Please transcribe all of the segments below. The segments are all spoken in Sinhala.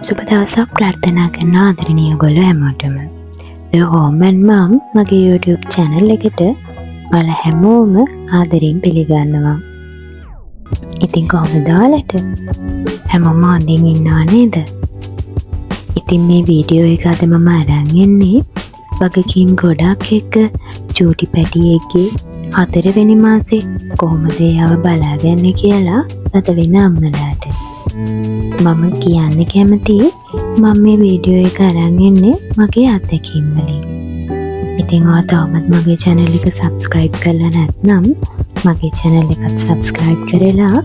සුබ දවසක් ප්‍රාර්ථනා කරන ආදරණීය ඔයගොල්ලෝ හැමෝටම. The Home and Mom මගේ YouTube channel එකට ඔයාලා හැමෝම ආදරෙන් පිළිගන්නවා. ඉතින් කොහොමද ඔයාලට? හැමෝම හොඳින් ඉන්නවා නේද? ඉතින් මේ වීඩියෝ එක අද මම අරන් එන්නේ වගකීම් ගොඩක් එක්ක චූටි පැටියෙක්ගේ 4 වෙනි මාසේ කොහොමද ඒව බලාගන්නේ කියලා අද වෙන අම්මලාට. මම කියන්න කැමති මම මේ වීඩියෝ එක අරන් එන්නේ මගේ අත්දැකීම් වලින්. ඉතින් ඔයා තාමත් මගේ channel එක subscribe කරලා නැත්නම් මගේ channel එකත් subscribe කරලා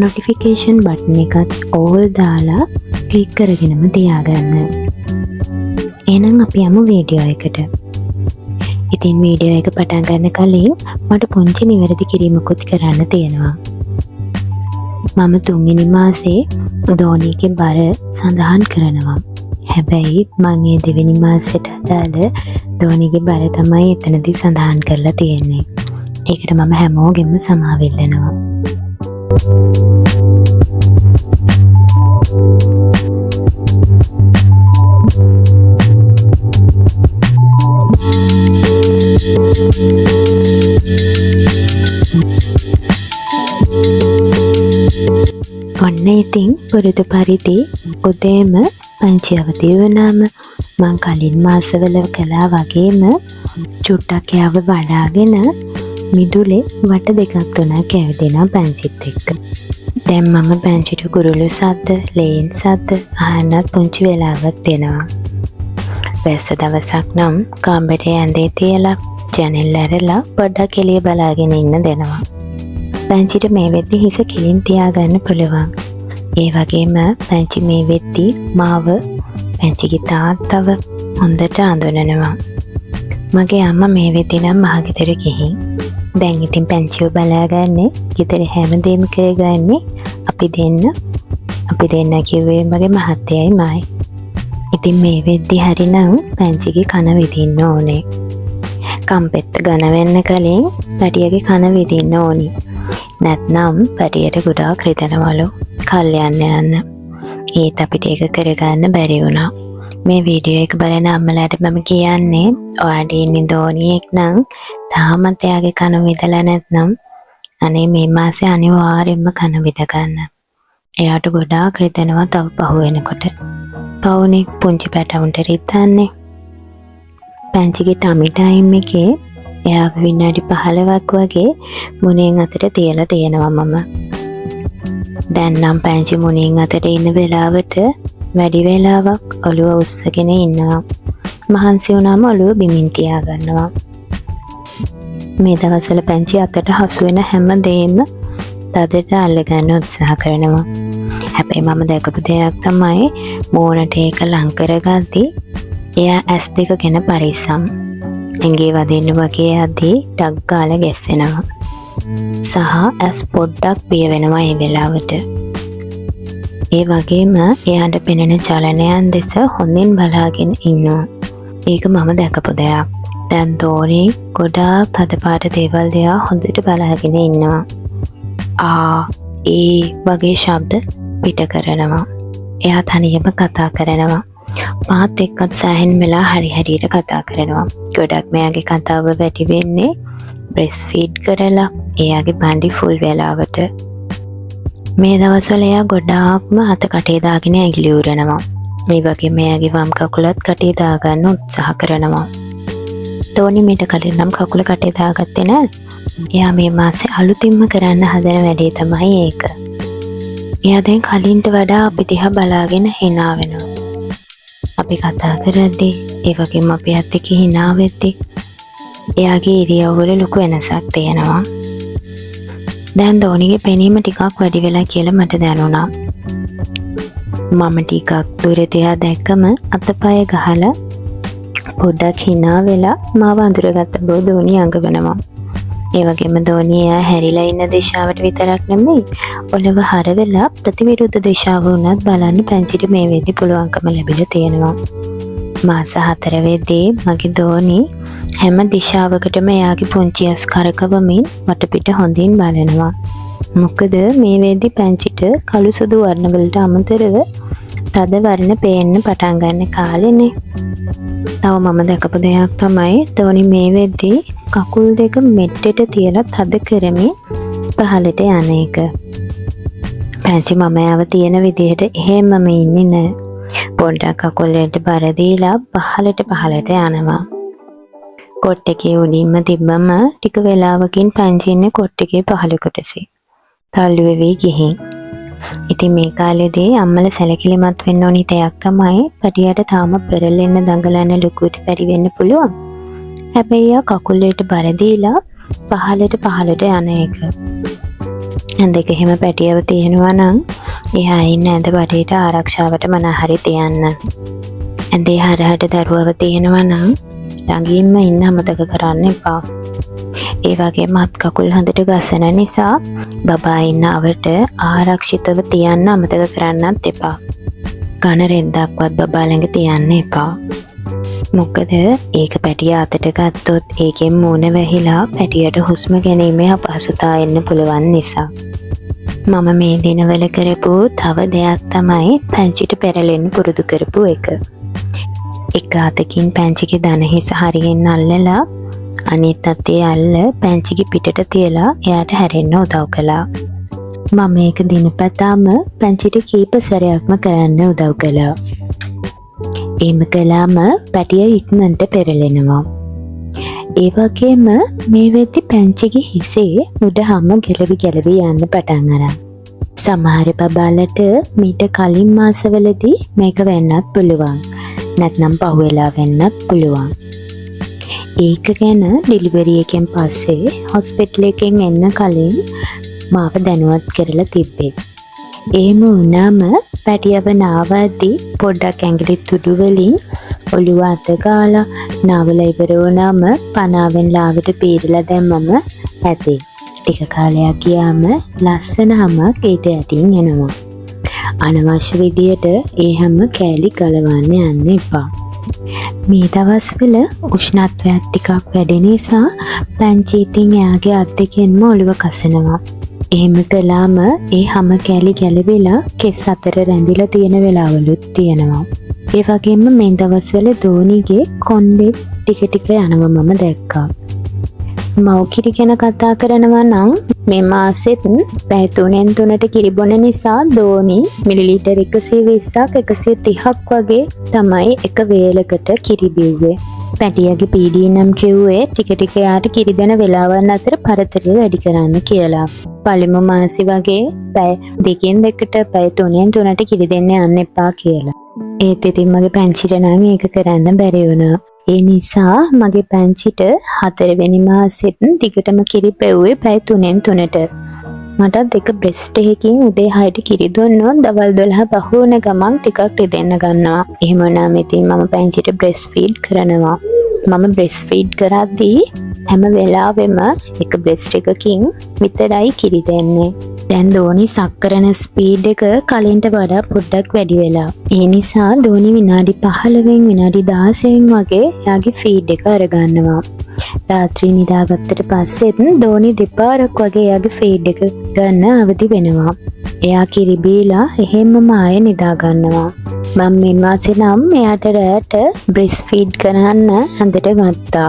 notification button එකත් all දාලා click කරගෙනම තියාගන්න. එහෙනම් අපි යමු වීඩියෝ එකට. ඉතින් වීඩියෝ එක පටන් ගන්න කලින් මට පුංචි නිවැරදි කිරීමකුත් කරන්න තියෙනවා. මම 3 වෙනි මාසේ දෝනිගේ බර සඳහන් කරනවා. හැබැයි මම ඒ 2 වෙනි මාසෙට අදාළ දෝනිගේ බර තමයි එතනදී සඳහන් කරලා තියෙන්නේ. ඒකට මම හැමෝගෙම සමාව ඉල්ලනවා. ඔන්න ඉතින් පුරුදු පරිදි උදේම පංචි අවදි වුණාම මං කලින් මාසවල කළා වගේම චුට්ටක් යාව වඩාගෙන මිදුලේ වට දෙකක් තුනක් ඇවිදිනවා පංචිත් එක්ක. දැන් මම පංචිට කුරුළු සද්ද, ලේන් සද්ද අහන්නත් පුංචි වෙලාවක් දෙනවා. වැස්ස දවසක් නම් කාමරේ ඇඳේ තියලා ජනෙල් ඇරලා පොඩ්ඩක් එළිය බලාගෙන ඉන්න දෙනවා. පැංචිට මේ වෙද්දි හිස කෙලින් තියාගන්න පුළුවන්. ඒ වගේම පැංචි මේ වෙද්දි මාව පැංචිගේ තාත්තව හොඳට අඳුනනවා. මගේ අම්මා මේ වෙද්දි නම් මහගෙදර ගිහින්. දැන් ඉතින් පැංචිව බලාගන්නේ ගෙදර හැමදේම කරගන්නේ අපි දෙන්න කිව්වේ මගේ මහත්තයයි මායි. ඉතින් මේ වෙද්දි හරිනම් පැංචිගේ කන විදින්න ඕනේ. කම්පෙත්ත ඝන වෙන්න කලින් පැටියගේ කන විදින්න ඕනේ. නැත්නම් පැටියට ගොඩාක් රිදෙනවලු කල් යන්න. ඒත් අපිට ඒක කරගන්න බැරි වුණා. මේ වීඩියෝ එක බලන අම්මලාට මම කියන්නේ ඔයාට ඉන්නේ දෝනියෙක් නම් තාමත් එයාගේ කන විදලා නැත්නම් අනේ මේ මාසේ අනිවාර්යෙන්ම කන විද ගන්න. එයාට ගොඩාක් රිදෙනවා තව පහු වෙනකොට. පවුනේ පුංචි පැටවුන්ට රිදන්නේ. පැංචිගේ ටමි ටයිම් එකේ එයා විනාඩි 15ක් වගේ මුණෙන් අතට තියලා තියෙනවා මම. දැන් නම් පැංචි මුණෙන් අතට ඉන්න වෙලාවට වැඩි වෙලාවක් ඔළුව උස්සගෙන ඉන්නවා. මහන්සි වුණාම ඔළුව බිමින් තියා ගන්නවා. මේ දවස්වල පැංචි අතට හසු වෙන හැම දෙයක්ම තදට අල්ලගන්න උත්සාහ කරනවා. හැබැයි මම දැකපු දෙයක් තමයි මූණට ඒක ලං කරගද්දි එයා ඇස් දෙක ගැන පරිස්සම්. ඇඟේ වදින්න වගේ යද්දී ටක් ගාලා ගැස්සෙනවා. සහ ඇස් පොඩ්ඩක් පිය වෙනවා ඒ වෙලාවට. ඒ වගේම එයාට පෙනෙන චලනයන් දෙස හොඳින් බලාගෙන ඉන්නවා. ඒක මම දැකපු දෙයක්. දැන් දෝරේ ගොඩාක් තදපාට දේවල් දෙයා හොඳට බලාගෙන ඉන්නවා. ඒ වගේ ශබ්ද පිට කරනවා. එයා තනියම කතා කරනවා. මාත් එක්කත් සෑහෙන වෙලා හරියට කතා කරනවා. ගොඩක් මෙයාගේ කතාව වැඩි වෙන්නේ බ්‍රෙස්ට් ෆීඩ් කරලා එයාගේ බඩි ෆුල් වෙලාවට. මේ දවස්වල එයා ගොඩාක්ම අත කටේ දාගෙන ඇඟිලි උරනවා. මේ වගේ මෙයාගේ වම් කකුලත් කටේ දාගන්න උත්සාහ කරනවා. ටෝනි මීට කලින් නම් කකුල කටේ දාගත්තේ නැහැ. එයා මේ මාසේ අලුතින්ම කරන්න හදන වැඩේ තමයි ඒක. එයා දැන් කලින්ට වඩා අපි දිහා බලාගෙන hina වෙනවා. අපි කතා කරද්දී ඒ වගේම අපි අත් එක්ක hina වෙද්දී එයාගේ ඉරියව්වල ලොකු වෙනසක් තියෙනවා. දැන් දෝනිගේ පෙනීම ටිකක් වැඩි වෙලා කියලා මට දැනුණා. මම ටිකක් දුරේ තියා දැක්කම අතපය ගහලා පොඩ්ඩක් hina වෙලා මාව අඳුරගත්ත බව දෝනි අඟවනවා. ඒ වගේම දෝනි එයා හැරිලා ඉන්න දිශාවට විතරක් නෙමෙයි ඔලව හර වෙලා ප්‍රතිවිරුද්ධ දිශාව වුණත් බලන්න පැංචිට මේ වෙද්දි පුළුවන්කම ලැබිලා තියෙනවා. මාස 4 වෙද්දී මගේ දෝනි හැම දිශාවකටම එයාගේ පුංචි ඇස් කරකවමින් වටපිට හොඳින් බලනවා. මොකද මේ වෙද්දි පැංචිට කළු සුදු වර්ණ වලට අමතරව තද වර්ණ පේන්න පටන් ගන්න කාලෙනේ. තව මම දැකපු දෙයක් තමයි ධෝනි මේ වෙද්දී කකුල් දෙක මෙට්ටෙට තියලා තද කරමින් පහළට යන එක. පැංචි මමයාව තියෙන විදිහට එහෙමම ඉන්නේ නෑ. පොඩ්ඩක් කකුල් වලට බර දීලා පහළට යනවා. කොට් එකේ උඩින්ම තිබ්බම ටික වෙලාවකින් පැංචි ඉන්නේ කොට් එකේ පහළ කොටසේ. තල්ලු වෙවි ගිහින්. ඉතින් මේ කාලේදී අම්මලා සැලකිලිමත් වෙන්න ඕනි දෙයක් තමයි පැටියට තාම පෙරලෙන්න දඟලන ලුකුට පරි වෙන්න පුළුවන්. හැබැයි කකුල් වලට බර දීලා පහළට යන එක. ඇඳක එහෙම පැටියව තියෙනවා නම් එහා ඉන්න ඇඳ බඩේට ආරක්ෂාවට මොනහරි තියන්න. ඇඳේ හරහට දරුවව තියෙනවා නම් ළඟින්ම ඉන්න අමතක කරන්න එපා. ඒ වගේම අත් කකුල් හොඳට ගසන නිසා බබා ඉන්න අවට ආරක්ෂිතව තියන්න අමතක කරන්නත් එපා. කන රෙද්දක්වත් බබා ළඟ තියන්න එපා. මොකද ඒක පැටිය අතට ගත්තොත් ඒකෙන් මූණ වැහිලා පැටියට හුස්ම ගැනීමේ අපහසුතාව එන්න පුළුවන් නිසා. මම මේ දිනවල කරපු තව දෙයක් තමයි පැංචිට පෙරලෙන්න පුරුදු කරපු එක. එක අතකින් පැංචිගේ දන හිස හරියෙන් අල්ලලා අනිත් අතේ අල්ල පැංචිගේ පිටට තියලා එයාට හැරෙන්න උදව් කළා. මම මේක දිනපතාම පැංචිට කීප සැරයක්ම කරන්න උදව් කළා. එහෙම කළාම පැටිය ඉක්මනට පෙරලෙනවා. ඒ වගේම මේ වෙද්දි පැංචිගේ හිසේ උඩ හැම ගැලවි යන්න පටන් අරන්. සමහර බබාලට මීට කලින් මාසවලදී මේක වෙන්නත් පුළුවන්. නැත්නම් පහුවෙලා වෙන්නත් පුළුවන්. ඒක ගැන ඩෙලිවරි එකෙන් පස්සේ හොස්පිටල් එකෙන් එන්න කලින් මාව දැනුවත් කරලා තිබ්බේ. එහෙම වුණාම පැටියව නාවද්දී පොඩ්ඩක් ඇඟිලි තුඩු වලින් ඔළුව අත ගාලා නාවලා ඉවර වුණාම පනාවෙන් ලාවට පීරලා දැම්මම ඇති. ටික කාලයක් ගියාම ලස්සන හැමක් ඊට යටින් එනවා. අනවශ්‍ය විදියට ඒ හැම කෑලි ගලවන්න යන්න එපා. මේ දවස්වල උෂ්ණත්වයක් ටිකක් වැඩි නිසා පැංචි ඉතින් එයාගේ අත් දෙකෙන්ම ඔළුව කසනවා. එහෙම කළාම ඒ හැම කෑලි ගැලවිලා කෙස් අතර රැඳිලා තියෙන වෙලාවලුත් තියෙනවා. ඒ වගේම මේ දවස්වල ධෝනිගේ කොණ්ඩේ ටික යනවා මම දැක්කා. මව්කිරි ගැන කතා කරනවා නම් මේ මාසෙත් පැය 3ට කිරි බොන නිසා ධෝනි මිලිලීටර් 120ක් 130ක් වගේ තමයි එක වේලකට කිරි බිව්වේ. පැටියගේ පීඩී නම් කිව්වේ ටික යාට කිරි දෙන වෙලාවන් අතර පරතරය වැඩි කරන්න කියලා. පළමු මාසෙ වගේ පැය 2කට පැය 3ට කිරි දෙන්න යන්න එපා කියලා. ඒත් ඉතින් මගේ පැංචිට නම් ඒක කරන්න බැරි වුණා. ඒ නිසා මගේ පැංචිට 4 වෙනි මාසෙත් දිගටම කිරි පෙව්වේ පැය 3ට. මටත් එක බ්‍රෙස්ට් එකකින් උදේ 6ට කිරි දුන්නොත් දවල් 12 පහ වුණ ගමන් ටිකක් රිදෙන්න ගන්නවා. එහෙම නම් ඉතින් මම පැංචිට බ්‍රෙස්ට් ෆීඩ් කරනවා. මම බ්‍රෙස්ට් ෆීඩ් කරද්දී හැම වෙලාවෙම එක බ්‍රෙස්ට් එකකින් විතරයි කිරි දෙන්නේ. දැන් ධෝනි සක්කරන ස්පීඩ් එක කලින්ට වඩා පොඩ්ඩක් වැඩි වෙලා. ඒ නිසා ධෝනි විනාඩි 15න් විනාඩි 16න් වගේ එයාගේ ෆීඩ් එක අරගන්නවා. රාත්‍රී නිදාගත්තට පස්සෙත් ධෝනි දෙපාරක් වගේ එයාගේ ෆීඩ් එක ගන්න අවදි වෙනවා. එයා කිරි බීලා එහෙම්මම ආයෙ නිදා ගන්නවා. මම මේ මාසේ නම් එයාට රැට බ්‍රෙස්ට් ෆීඩ් කරන්න හඳට ගත්තා.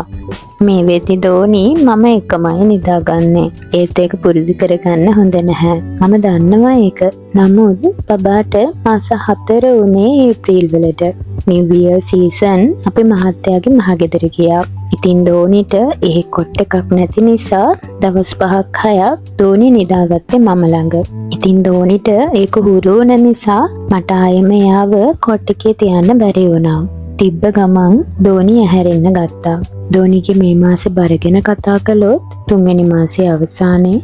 මේ වෙද්දි ධෝනි මම එකමයි නිදාගන්නේ. ඒත් ඒක පුරුදු කරගන්න හොඳ නැහැ. මම දන්නවා ඒක. නමුත් බබාට මාස 4 වුණේ ඒප්‍රිල් වලට. නිව් ඉයර් සීසන් අපි මහත්තයාගේ මහගෙදර ගියා. ඉතින් ධෝනිට ඒ කොට් එකක් නැති නිසා දවස් 5ක් 6ක් ධෝනි නිදාගත්තේ මම ළඟ. ඉතින් ධෝනිට ඒක හුරු වුණ නිසා මට ආයෙම එයාව කොට් එකේ තියන්න බැරි වුණා. තිබ්බ ගමන් ධෝනි ඇහැරෙන්න ගත්තා. ධෝනිගේ මේ මාසේ බර ගැන කතා කළොත් 3 වෙනි මාසේ අවසානයේ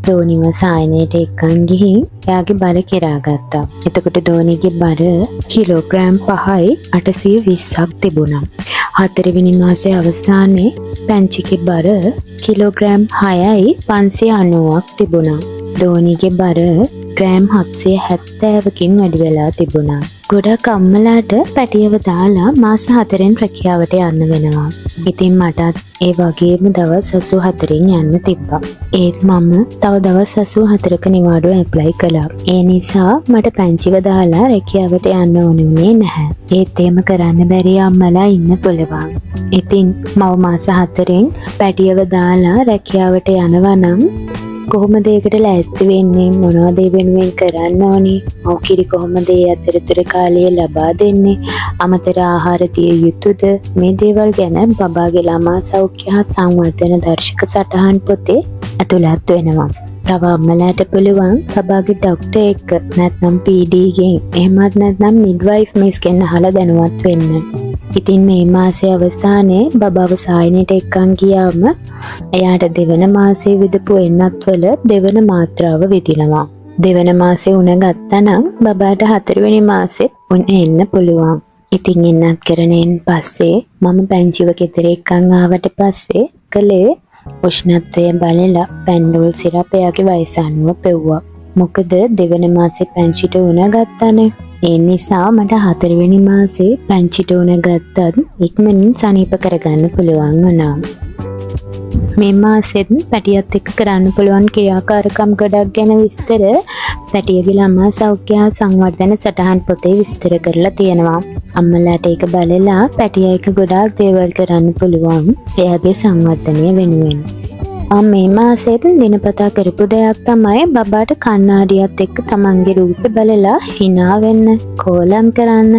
ධෝනිව සායනයට එක්කන් ගිහින් එයාගේ බර කෙරා ගත්තා. එතකොට ධෝනිගේ බර කිලෝග්‍රෑම් 5යි 820ක් තිබුණා. 4 වෙනි මාසේ අවසානයේ පැංචිගේ බර කිලෝග්‍රෑම් 6යි 590ක් තිබුණා. ධෝනිගේ බර ග්‍රෑම් 770කින් වැඩි වෙලා තිබුණා. ගොඩක් අම්මලාට පැටියව දාලා මාස 4න් රැකියාවට යන්න වෙනවා. ඉතින් මටත් ඒ වගේම දවස් 84න් යන්න තිබ්බා. ඒත් මම තව දවස් 84ක නිවාඩුව ඇප්ලයි කළා. ඒ නිසා මට පැංචිව දාලා රැකියාවට යන්න ඕනෙන්නේ නැහැ. ඒත් එහෙම කරන්න බැරි අම්මලා ඉන්න පුළුවන්. ඉතින් මව මාස 4න් පැටියව දාලා රැකියාවට යනවා නම් කොහොමද ඒකට ලෑස්ති වෙන්නේ, මොනවද ඒ වෙනුවෙන් කරන්න ඕනේ, ඔව්කිරි කොහොමද ඒ අතරතුර කාලය ලබා දෙන්නේ, අමතර ආහාර දිය යුතුද, මේ දේවල් ගැන බබාගේ ළමා සෞඛ්‍ය හා සංවර්ධන දර්ශක සටහන් පොතේ ඇතුළත් වෙනවා. තව අම්මලාට පුළුවන් බබාගේ ඩොක්ටර් එක්ක නැත්නම් PD ගෙන් එහෙමත් නැත්නම් මිඩ්වයිෆ් මිස්ගෙන් අහලා දැනුවත් වෙන්න. ඉතින් මේ මාසේ අවසානයේ බබාව සායනයට එක්කන් ගියාම එයාට දෙවන මාසේ විදපු එන්නත්වල දෙවන මාත්‍රාව විදිනවා. දෙවන මාසේ උණ ගත්තනම් බබාට 4 වෙනි මාසෙත් උණ එන්න පුළුවන්. ඉතින් එන්නත් කරනෙන් පස්සේ මම පැංචිව ගෙදර එක්කන් ආවට පස්සේ කලේ උෂ්ණත්වය බලලා පැන්ඩෝල් සිරප් එයාගේ වයස අනුව පෙව්වා. මොකද දෙවන මාසේ පැංචිට උණ ගත්තනේ. ඒ නිසා මට 4 වෙනි මාසේ පැංචිට උණ ගත්තත් ඉක්මනින් සනීප කරගන්න පුළුවන් වුණා. මේ මාසෙත් පැටියත් එක්ක කරන්න පුළුවන් ක්‍රියාකාරකම් ගොඩක් ගැන විස්තර පැටියගේ ළමා සෞඛ්‍ය හා සංවර්ධන සටහන් පොතේ විස්තර කරලා තියෙනවා. අම්මලාට ඒක බලලා පැටියා එක ගොඩාක් දේවල් කරන්න පුළුවන් එයාගේ සංවර්ධනය වෙනුවෙන්. මේ මාසෙත් දිනපතා කරපු දෙයක් තමයි බබාට කණ්ණාඩියත් එක්ක තමන්ගේ රූපේ බලලා hina වෙන්න, කෝලම් කරන්න,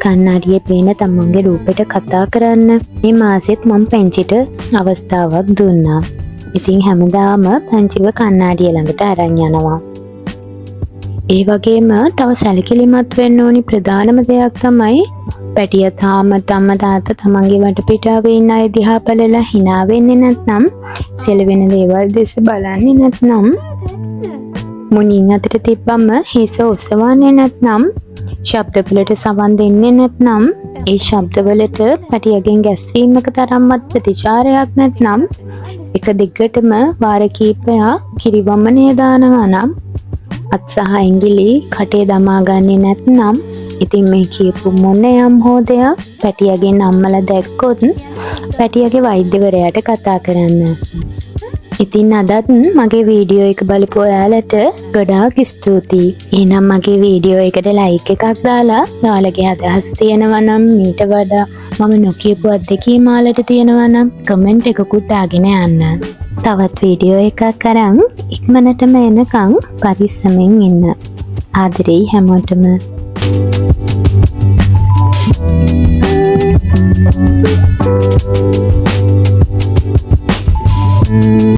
කණ්ණාඩියේ පේන තමන්ගේ රූපෙට කතා කරන්න. මේ මාසෙත් මම පැංචිට අවස්ථාවක් දුන්නා. ඉතින් හැමදාම පැංචිව කණ්ණාඩිය ළඟට අරන් යනවා. ඒ වගේම තව සැලකිලිමත් වෙන්න ඕනි ප්‍රධානම දෙයක් තමයි පැටිය තාම තාත්තා තමන්ගේ වටපිටාවේ ඉන්න අය දිහා බලලා hina වෙන්නේ නැත්නම්, සෙලවෙන දේවල් දෙස බලන්නේ නැත්නම්, මුණින් අතට තිබ්බම හිස ඔසවන්නේ නැත්නම්, ශබ්දවලට සවන් දෙන්නේ නැත්නම්, ඒ ශබ්දවලට පැටියගෙන් ගැස්සීමක තරම්වත් ප්‍රතිචාරයක් නැත්නම්, එක දිගටම වාර කීපයක් කිරිවමනේ දානවා නම්, අත් සහ ඇඟිලි කටේ දමා ගන්නේ නැත්නම්, ඉතින් මේ කියපු මොන යම් හෝ දෙයක් පැටියගෙන් අම්මලා දැක්කොත් පැටියගේ වෛද්‍යවරයාට කතා කරන්න. ඉතින් අදත් මගේ වීඩියෝ එක බලපු ඔයාලට ගොඩාක් ස්තුතියි. එහෙනම් මගේ වීඩියෝ එකට ලයික් එකක් දාලා ඔයාලගේ අදහස් තියෙනවා නම්, මීට වඩා මම නොකියපු අත්දැකීම් ඔයාලට තියෙනවා නම් කමෙන්ට් එකකුත් දාගෙන යන්න. තවත් වීඩියෝ එකක් අරන් ඉක්මනටම එනකන් පරිස්සමෙන් ඉන්න. ආදරෙයි හැමෝටම.